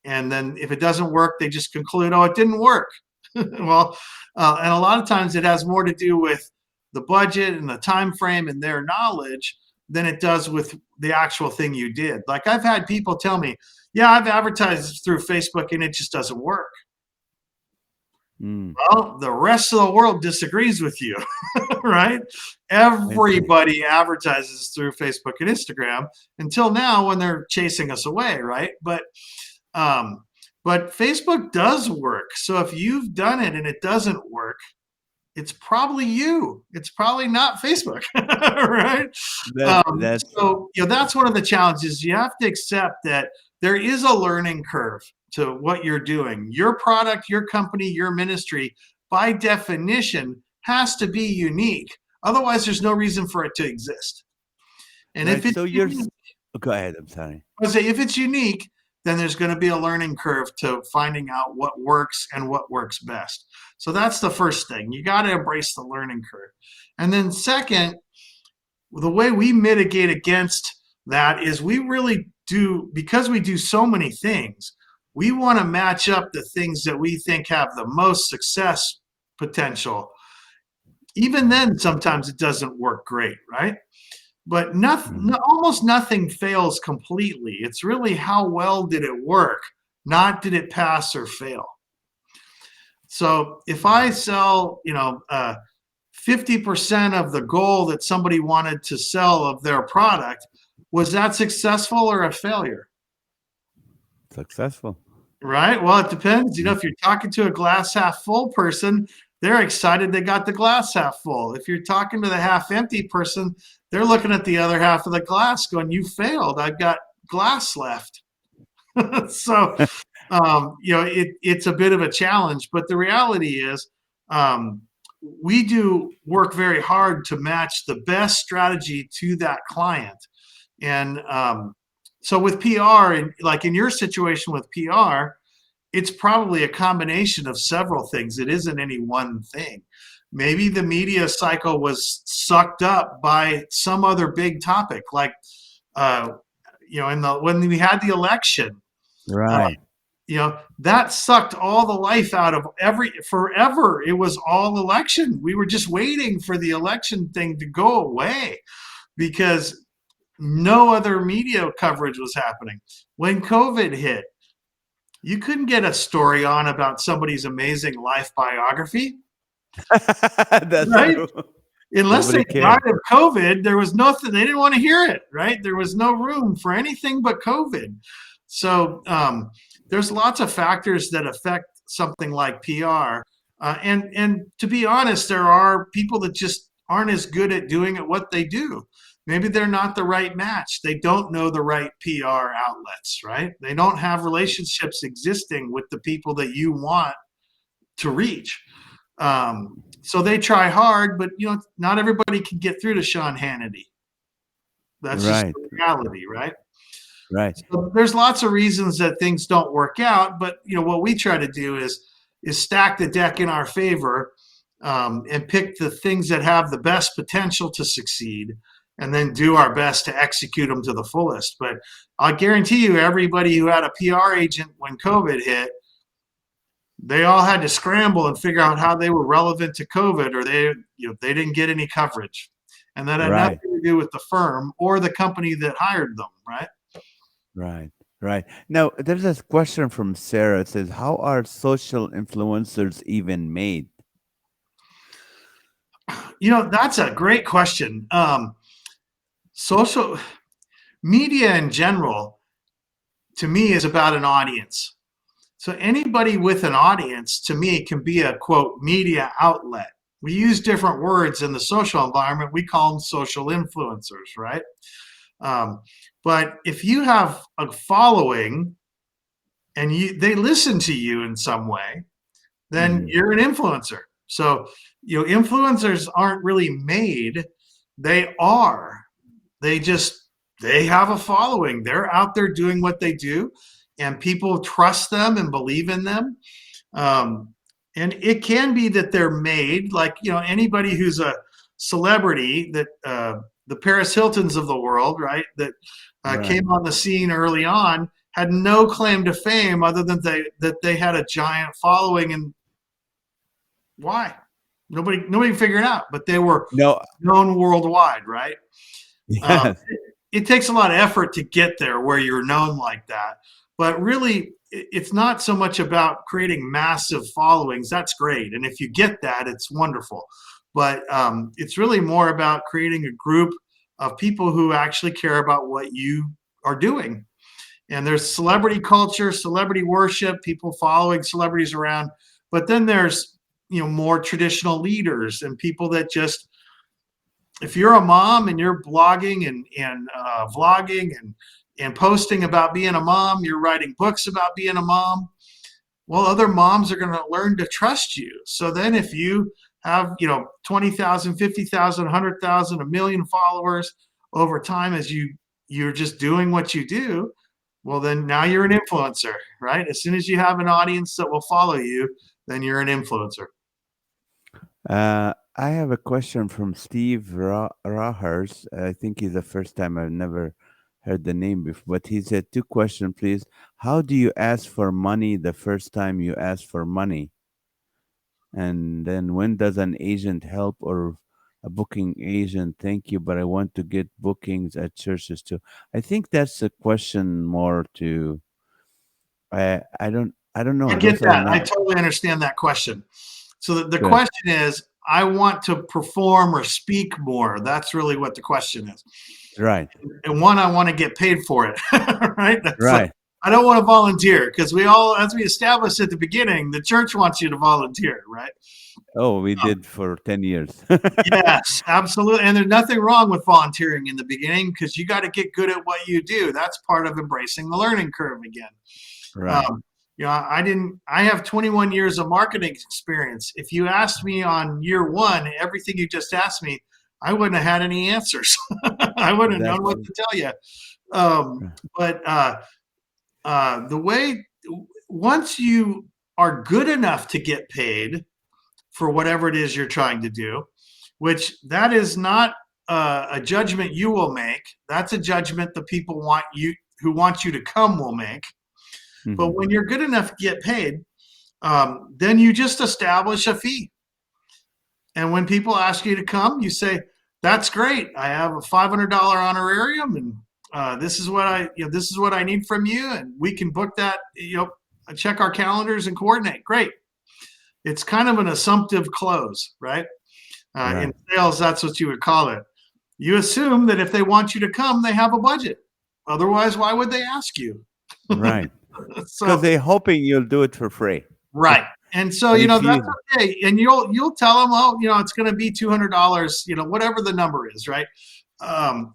and then if it doesn't work, they just conclude, oh, it didn't work. Well, and a lot of times it has more to do with the budget and the time frame and their knowledge than it does with the actual thing you did. Like, I've had people tell me, yeah, I've advertised through Facebook and it just doesn't work. mm, Well, the rest of the world disagrees with you. Right? I see. Everybody advertises through Facebook and Instagram until now, when they're chasing us away, right? Um, but Facebook does work. So if you've done it and it doesn't work, it's probably you. It's probably not Facebook, right? That's So that's one of the challenges. You have to accept that there is a learning curve to what you're doing. Your product, your company, your ministry, by definition, has to be unique. Otherwise, there's no reason for it to exist. And if right. it's So unique, go ahead. I'm sorry. I say if it's unique, then there's going to be a learning curve to finding out what works and what works best. So that's the first thing. You got to embrace the learning curve. And then second, the way we mitigate against that is we really do, because we do so many things, we want to match up the things that we think have the most success potential. Even then, sometimes it doesn't work great, right? But Mhm. almost nothing fails completely. It's really how well did it work, not did it pass or fail. So if I sell, 50% of the goal that somebody wanted to sell of their product, was that successful or a failure? Successful. Right? Well, it depends. Mm. If you're talking to a glass half full person, they're excited they got the glass half full. If you're talking to the half empty person, they're looking at the other half of the glass going, you failed. I've got glass left. So, it's a bit of a challenge, but the reality is, um, we do work very hard to match the best strategy to that client. And so with PR, and like in your situation with PR, it's probably a combination of several things. It isn't any one thing. Maybe the media cycle was sucked up by some other big topic, like uh, when we had the election, uh, Right. that sucked all the life out of forever. It was all election. We were just waiting for the election thing to go away because no other media coverage was happening. When COVID hit, you couldn't get a story on about somebody's amazing life biography, That's right? true. Unless Nobody they died cared. of COVID, there was nothing. They didn't want to hear it, right? There was no room for anything but COVID. So there's lots of factors that affect something like PR. And to be honest, there are people that just aren't as good at doing it what they do. Maybe they're not the right match. They don't know the right PR outlets, right? They don't have relationships existing with the people that you want to reach. So they try hard, but not everybody can get through to Sean Hannity. That's just Right. the reality, right? Right. So there's lots of reasons that things don't work out, but what we try to do is stack the deck in our favor, and pick the things that have the best potential to succeed, and then do our best to execute them to the fullest. But I guarantee you, everybody who had a PR agent when COVID hit, they all had to scramble and figure out how they were relevant to COVID, or they didn't get any coverage, and that had nothing Right. to do with the firm or the company that hired them, right? Right. Right. Now, there's this question from Sarah. It says, how are social influencers even made? That's a great question. Social media in general, to me, is about an audience. So anybody with an audience, to me, can be a quote media outlet. We use different words in the social environment. We call them social influencers, right? Um, but if you have a following and they listen to you in some way, then Mhm. you're an influencer. So, influencers aren't really made, they are. They just they have a following. They're out there doing what they do, and people trust them and believe in them. Um, and it can be that they're made, like anybody who's a celebrity, that the Paris Hiltons of the world, right? That Right. came on the scene early on, had no claim to fame other than they had a giant following. And why? Nobody figured it out, but they were No. known worldwide, right? Um, Yes. it takes a lot of effort to get there where you're known like that. But really, it's not so much about creating massive followings. That's great. And if you get that, it's wonderful. But it's really more about creating a group of people who actually care about what you are doing. And there's celebrity culture, celebrity worship, people following celebrities around. But then there's, more traditional leaders and people that just, if you're a mom and you're blogging and vlogging and posting about being a mom, you're writing books about being a mom. Well, other moms are going to learn to trust you. So then, if you have 20,000, 50,000, 100,000, a million followers over time, as you're just doing what you do, well, then now you're an influencer, right? As soon as you have an audience that will follow you, then you're an influencer. I have a question from Steve Rahers. I think he's the first time. I've never heard the name before, but he said, two questions, please. How do you ask for money the first time you ask for money? And then when does an agent help or a booking agent? Thank you, but I want to get bookings at churches too. I think that's a question more to I don't I know. get Those are that. I not totally understand that question. So the good. question is, I want to perform or speak more. That's really what the question is. Right. And one, I want to get paid for it, right? That's like, Right. I don't want to volunteer because we all, as we established at the beginning, the church wants you to volunteer, right? Oh, we did for 10 years. Yes, absolutely. And there's nothing wrong with volunteering in the beginning because you got to get good at what you do. That's part of embracing the learning curve again. Right. Um, I have 21 years of marketing experience. If you asked me on year one, everything you just asked me, I wouldn't have had any answers. I wouldn't have known That's what to tell you. But the way, once you are good enough to get paid for whatever it is you're trying to do, which that is not a judgment you will make. That's a judgment the people want you who want you to come will make. But hmm when you're good enough to get paid, then you just establish a fee. And when people ask you to come, you say, "That's great. I have a $500 honorarium, and this is what I need from you, and we can book that. Check our calendars and coordinate. Great." It's kind of an assumptive close, right? In Right. sales, that's what you would call it. You assume that if they want you to come, they have a budget. Otherwise, why would they ask you? Right. Because So they're hoping you'll do it for free. right. And so, And if that's you okay. And you'll tell them, oh, it's going to be $200, whatever the number is, right?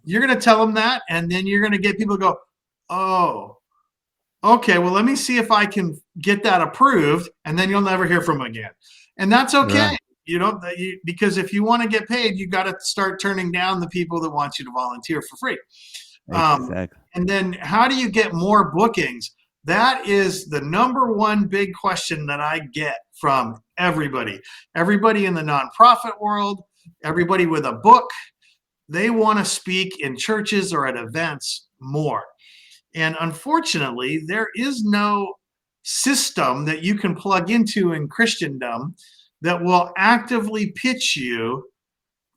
You're going to tell them that, and then you're going to get people to go, oh, okay. Well, let me see if I can get that approved, and then you'll never hear from them again. And that's okay. right. Because if you want to get paid, you got to start turning down the people that want you to volunteer for free. Um, Exactly. and then how do you get more bookings? That is the number one big question that I get from everybody. Everybody in the nonprofit world, everybody with a book, they want to speak in churches or at events more. And unfortunately, there is no system that you can plug into in Christendom that will actively pitch you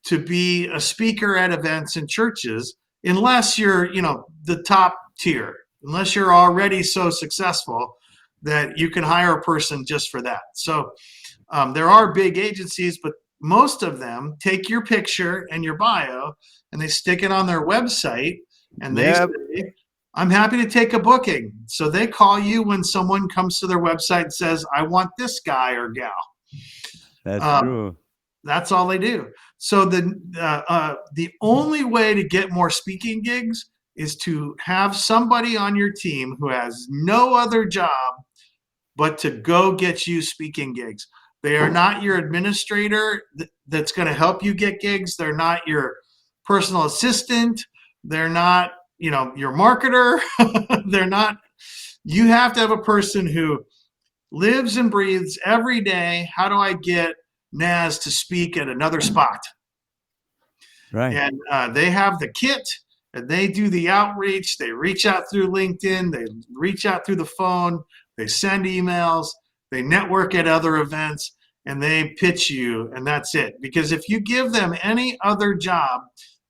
to be a speaker at events and churches unless you're, the top tier, unless you're already so successful that you can hire a person just for that. So there are big agencies, but most of them take your picture and your bio and they stick it on their website and they Yep. say, I'm happy to take a booking. So they call you when someone comes to their website and says, I want this guy or gal. That's Um, true. that's all they do. So the only way to get more speaking gigs is to have somebody on your team who has no other job but to go get you speaking gigs. They are not your administrator that's going to help you get gigs. They're not your personal assistant. They're not, your marketer. They're not. You have to have a person who lives and breathes every day. How do I get Naz to speak at another spot? Right. And they have the kit and they do the outreach. They reach out through LinkedIn, they reach out through the phone, they send emails, they network at other events, and they pitch you, and that's it. Because if you give them any other job,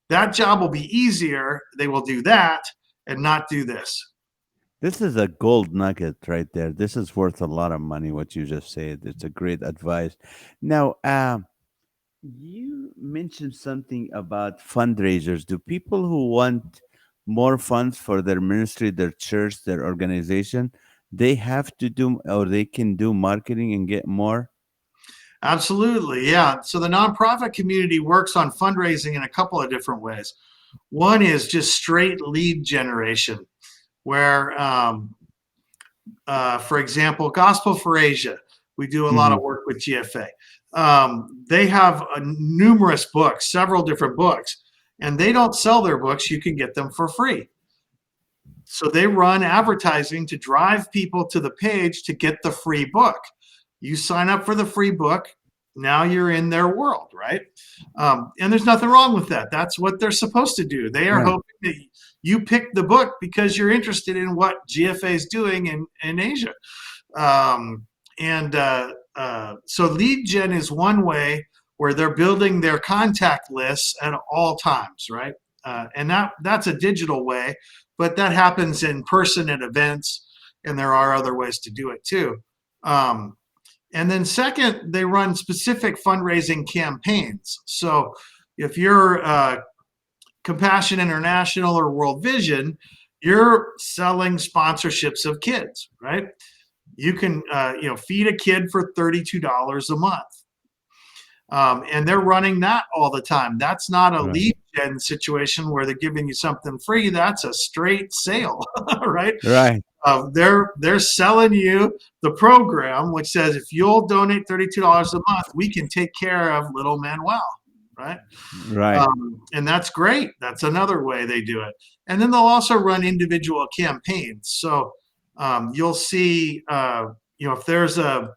that job will be easier. They will do that and not do this. This is a gold nugget right there. This is worth a lot of money, what you just said. It's a great advice. Now, you mentioned something about fundraisers. Do people who want more funds for their ministry, their church, their organization, they have to do or they can do marketing and get more? Absolutely. Yeah. So the nonprofit community works on fundraising in a couple of different ways. One is just straight lead generation, where, for example, Gospel for Asia, we do a lot of hmm work with GFA. They have numerous books, several different books, and they don't sell their books. You can get them for free. So they run advertising to drive people to the page to get the free book. You sign up for the free book. Now you're in their world, right? And there's nothing wrong with that. That's what they're supposed to do. They are Right. hoping that you pick the book because you're interested in what GFA is doing in Asia. Um, and so lead gen is one way where they're building their contact lists at all times, right? And that's a digital way, but that happens in person at events, and there are other ways to do it too. And then second, they run specific fundraising campaigns. So if you're Compassion International or World Vision, you're selling sponsorships of kids, right? You can feed a kid for $32 a month. And they're running that all the time. That's not a Right. lead gen situation where they're giving you something free. That's a straight sale, right? Right. They're selling you the program, which says if you'll donate $32 a month, we can take care of little Manuel, right? Right. And that's great. That's another way they do it. And then they'll also run individual campaigns. So you'll see, if there's a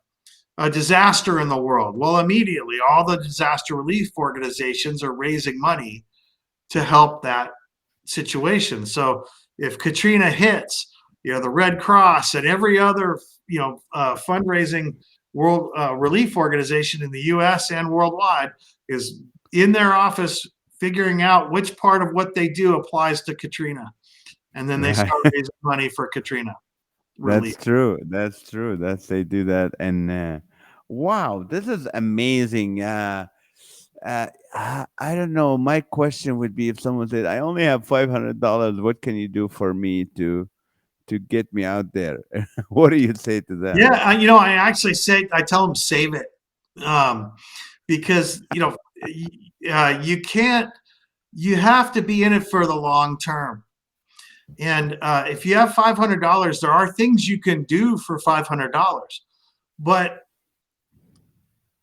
disaster in the world, well, immediately all the disaster relief organizations are raising money to help that situation. So if Katrina hits, the Red Cross and every other, fundraising world relief organization in the U.S. and worldwide is in their office figuring out which part of what they do applies to Katrina, and then they Right. start raising money for Katrina relief. That's true. That's true. That's they do that. And wow, this is amazing. I don't know. My question would be if someone said, "I only have $500. What can you do for me to get me out there?" What do you say to them? Yeah, I actually I tell them save it, because you can't. You have to be in it for the long term. And if you have $500, there are things you can do for $500, but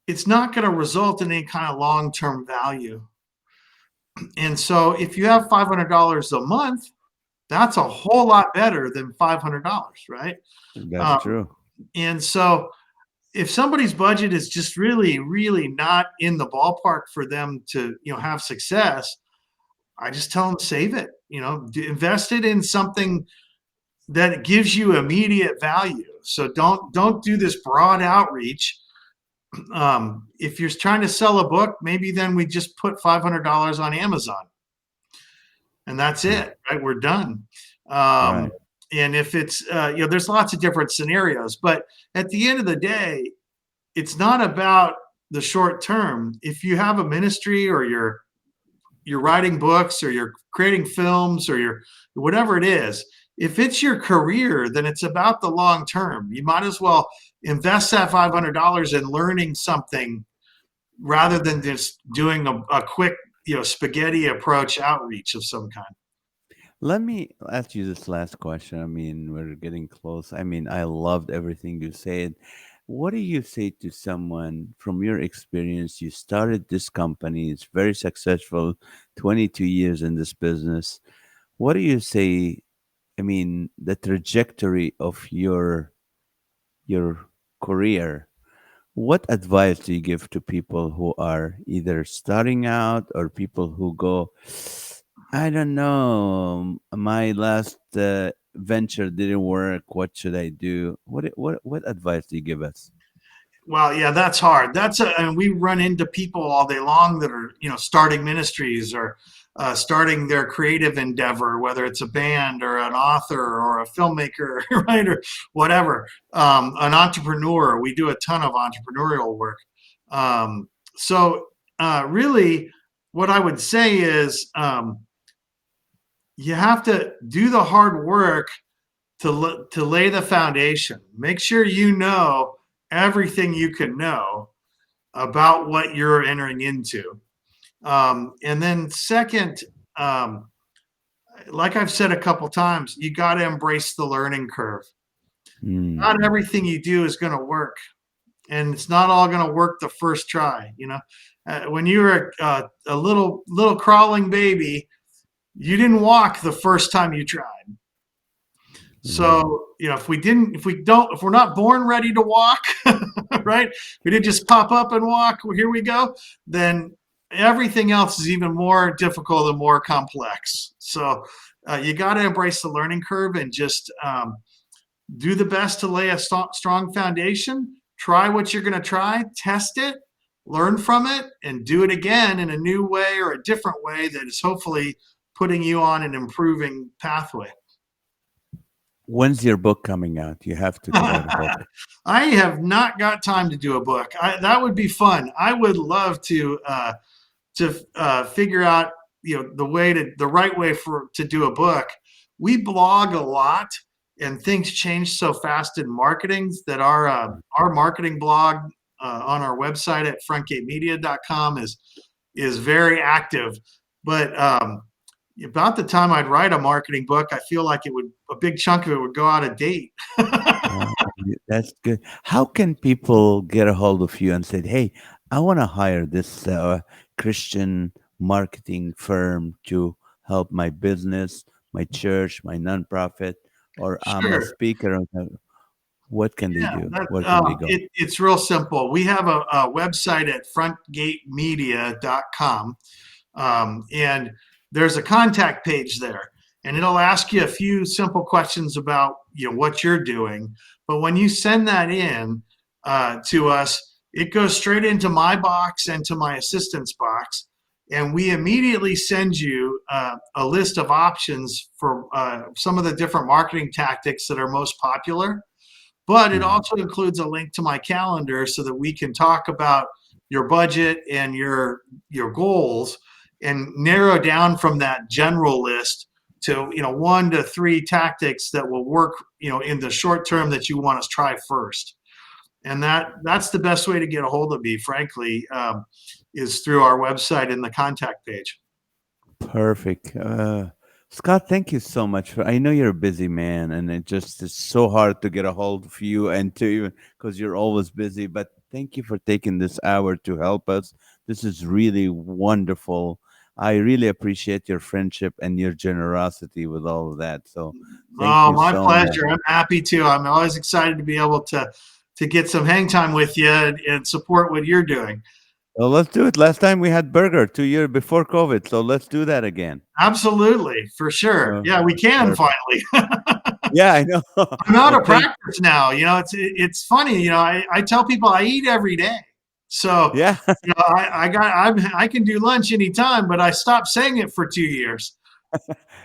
it's not going to result in any kind of long-term value. And so if you have $500 a month, that's a whole lot better than $500, right? That's Um, true. and so if somebody's budget is just really, really not in the ballpark for them to, have success, I just tell them save it, invest it in something that gives you immediate value. So don't do this broad outreach. If you're trying to sell a book, maybe then we just put $500 on Amazon, and that's Hmm. it, right? We're done. Um, Right. and if it's there's lots of different scenarios, but at the end of the day, it's not about the short term. If you have a ministry, or you're writing books, or you're creating films, or you're whatever it is, if it's your career, then it's about the long term. You might as well invest that $500 in learning something rather than just doing a quick, spaghetti approach outreach of some kind. Let me ask you this last question. I mean, we're getting close. I mean, I loved everything you said. What do you say to someone from your experience? You started this company, it's very successful, 22 years in this business. What do you say? I mean, the trajectory of your career. What advice do you give to people who are either starting out or people who go, I don't know, my last venture didn't work. What should I do? What advice do you give us? Well, yeah, that's hard. And we run into people all day long that are, starting ministries, or starting their creative endeavor, whether it's a band or an author or a filmmaker, right, or whatever. An entrepreneur. We do a ton of entrepreneurial work. So really, what I would say is, you have to do the hard work to lay the foundation. Make sure you know everything you can know about what you're entering into. And then second, like I've said a couple times, you got to embrace the learning curve. Hmm. Not everything you do is going to work, and it's not all going to work the first try. When you were a little crawling baby, you didn't walk the first time you tried. Right. So, if we're not born ready to walk, right? We didn't just pop up and walk. Well, here we go. Then everything else is even more difficult and more complex. So, you got to embrace the learning curve and just do the best to lay a strong foundation. try what you're going to try, test it, learn from it, and do it again in a new way or a different way that is hopefully putting you on an improving pathway. When's your book coming out? You have to write a book. I have not got time to do a book. That would be fun. I would love to figure out the right way for to do a book. We blog a lot, and things change so fast in marketing that our marketing blog on our website at frontgatemedia.com is very active. But about the time I'd write a marketing book, I feel like a big chunk of it would go out of date. Wow, that's good. How can people get a hold of you and say, "Hey, I want to hire this Christian marketing firm to help my business, my church, my nonprofit, or I'm a Sure. speaker." What can they Yeah, do? Where can they go? it's real simple. We have a website at frontgatemedia.com, and there's a contact page there, and it'll ask you a few simple questions about what you're doing. But when you send that in to us, it goes straight into my box and to my assistant's box, and we immediately send you a list of options for some of the different marketing tactics that are most popular. But it Mhm. also includes a link to my calendar so that we can talk about your budget and your goals and narrow down from that general list to 1 to 3 tactics that will work in the short term that you want to try first. And that's the best way to get a hold of me, frankly, is through our website and the contact page. Perfect. Scott, thank you so much for. I know you're a busy man, and it just is so hard to get a hold of you and to even because you're always busy. But thank you for taking this hour to help us. This is really wonderful. I really appreciate your friendship and your generosity with all of that. So, thank Oh, you my so much. pleasure. I'm happy to. I'm always excited to be able to get some hang time with you and support what you're doing. So let's do it. Last time we had burger 2 years before COVID, so let's do that again. Absolutely, for sure. Oh, Yeah, we can perfect. finally. Yeah, I know. I'm out Well, of practice now. It's funny. I tell people I eat every day, so yeah. I can do lunch anytime, but I stopped saying it for 2 years.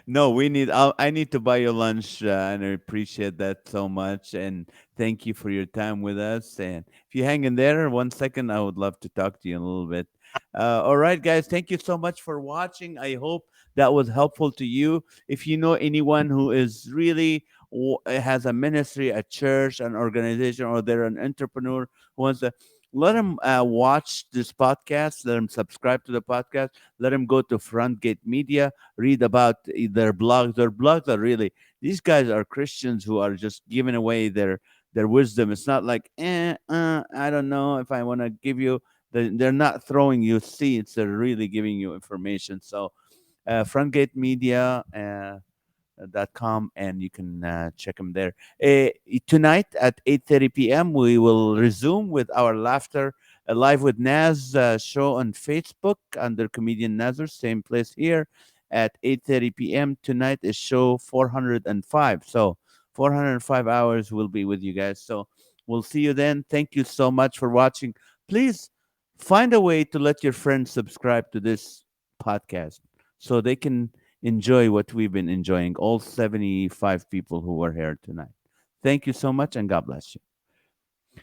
No, we need. I need to buy you lunch, and I appreciate that so much. And thank you for your time with us. And if you hang in there 1 second, I would love to talk to you in a little bit. All right, guys. Thank you so much for watching. I hope that was helpful to you. If you know anyone who is really has a ministry, a church, an organization, or they're an entrepreneur who wants to. Let them watch this podcast. Let them subscribe to the podcast. Let them go to FrontGate Media, read about their blogs. Their blogs are really, these guys are Christians who are just giving away their wisdom. It's not like I don't know if I want to give you. They're not throwing you seeds. They're really giving you information. So FrontGate Media. Com, and you can check them there. Tonight at 8:30 p.m. we will resume with our laughter live with Naz show on Facebook under Comedian Nazareth, same place here at 8:30 p.m. Tonight is show 405. So 405 hours will be with you guys. So we'll see you then. Thank you so much for watching. Please find a way to let your friends subscribe to this podcast so they can enjoy what we've been enjoying, all 75 people who were here tonight. Thank you so much, and God bless you.